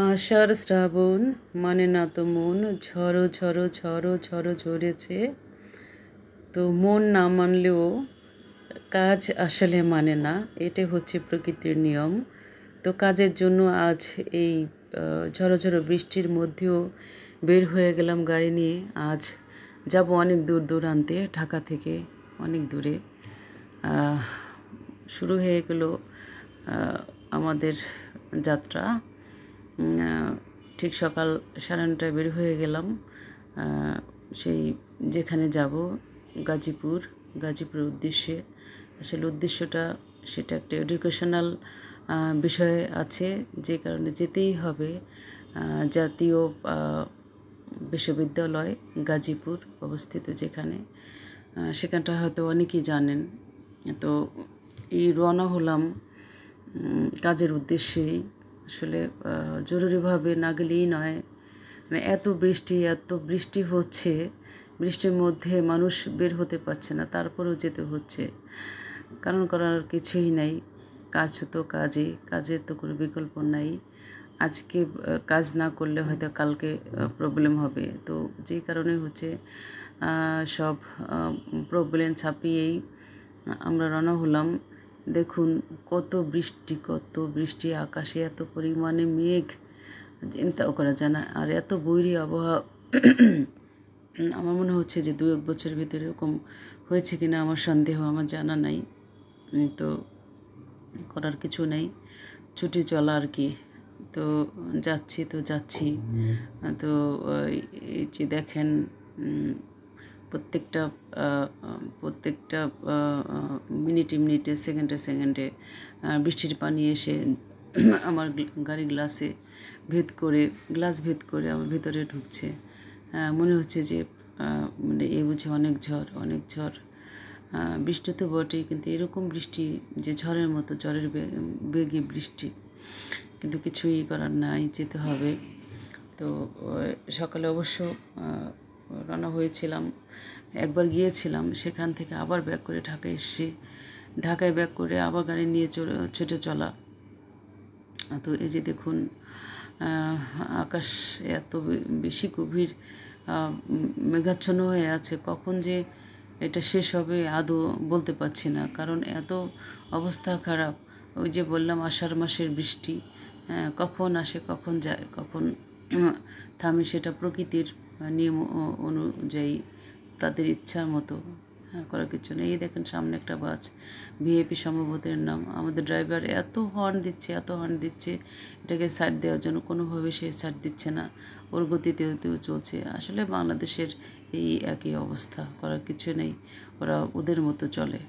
আষাঢ় শ্রাবণ মানে না তো মন, ঝড়ো ঝড়ো ঝড়ো ঝড়ো ঝরেছে। তো মন না মানলেও কাজ আসলে মানে না, এটা হচ্ছে প্রকৃতির নিয়ম। তো কাজের জন্য আজ এই ঝড়ো ঝড়ো বৃষ্টির মধ্যেও বের হয়ে গেলাম গাড়ি নিয়ে। আজ যাব অনেক দূর দূরান্তে, ঢাকা থেকে অনেক দূরে। শুরু হয়ে গেল আমাদের যাত্রা। ঠিক সকাল 9:30টায় বের হয়ে গেলাম। সেই যেখানে যাব গাজীপুরের উদ্দেশ্যে। আসলে উদ্দেশ্যটা সেটা একটা এডুকেশনাল বিষয় আছে, যে কারণে যেতেই হবে। জাতীয় বিশ্ববিদ্যালয় গাজীপুর অবস্থিত যেখানে, সেখানটা হয়তো অনেকেই জানেন। তো এই রওনা হলাম কাজের উদ্দেশ্যেই। আসলে জরুরিভাবে না গেলেই নয়, মানে এত বৃষ্টি হচ্ছে, বৃষ্টির মধ্যে মানুষ বের হতে পারছে না, তারপরেও যেতে হচ্ছে। কারণ করার কিছুই নাই, কাজ তো কাজের তো কোনো বিকল্প নাই। আজকে কাজ না করলে হয়তো কালকে প্রবলেম হবে। তো যেই কারণে হচ্ছে সব প্রবলেম ছাপিয়েই আমরা রওনা হলাম। দেখুন কত বৃষ্টি, আকাশে এত পরিমাণে মেঘ, চিন্তাও করা যায় না। আর এত বৈরী আবহাওয়া, আমার মনে হচ্ছে যে 2-1 বছরের ভিতরে এরকম হয়েছে কিনা আমার সন্দেহ, আমার জানা নাই। তো করার কিছু নেই, ছুটি চলা আর কি। তো যাচ্ছি। তো এই যে দেখেন, প্রত্যেকটা মিনিটে সেকেন্ডে বৃষ্টির পানি এসে আমার গাড়ি গ্লাস ভেদ করে আমার ভিতরে ঢুকছে। মনে হচ্ছে যে মানে এই বুঝে অনেক ঝড়। বৃষ্টি তো বটেই, কিন্তু এরকম বৃষ্টি যে ঝড়ের মতো, ঝড়ের বেগে বৃষ্টি, কিন্তু কিছুই করার নাই, যেতে হবে। তো সকালে অবশ্য রওনা হয়েছিলাম, একবার গিয়েছিলাম, সেখান থেকে আবার ব্যাক করে ঢাকায় এসেছি। ঢাকায় ব্যাক করে আবার গাড়ি নিয়ে ছুটে চলা। তো এই যে দেখুন, আকাশ এত বেশি গভীর মেঘাচ্ছন্ন হয়ে আছে। কখন যে এটা শেষ হবে আদৌ বলতে পারছি না, কারণ এত অবস্থা খারাপ। ওই যে বললাম, আষাঢ় মাসের বৃষ্টি, কখন আসে কখন যায়, কখন থামে, সেটা প্রকৃতির নিয়ম অনুযায়ী, তাদের ইচ্ছার মতো করার কিছু নেই। এই দেখেন সামনে একটা বাস, ভিআইপি সম্ভবত এর নাম। আমাদের ড্রাইভার এত হর্ন দিচ্ছে এটাকে সাইড দেওয়ার জন্য, কোনোভাবে সে সাইড দিচ্ছে না, ওর গতিতেও চলছে। আসলে বাংলাদেশের এই একই অবস্থা, করার কিছু নেই, ওরা ওদের মতো চলে।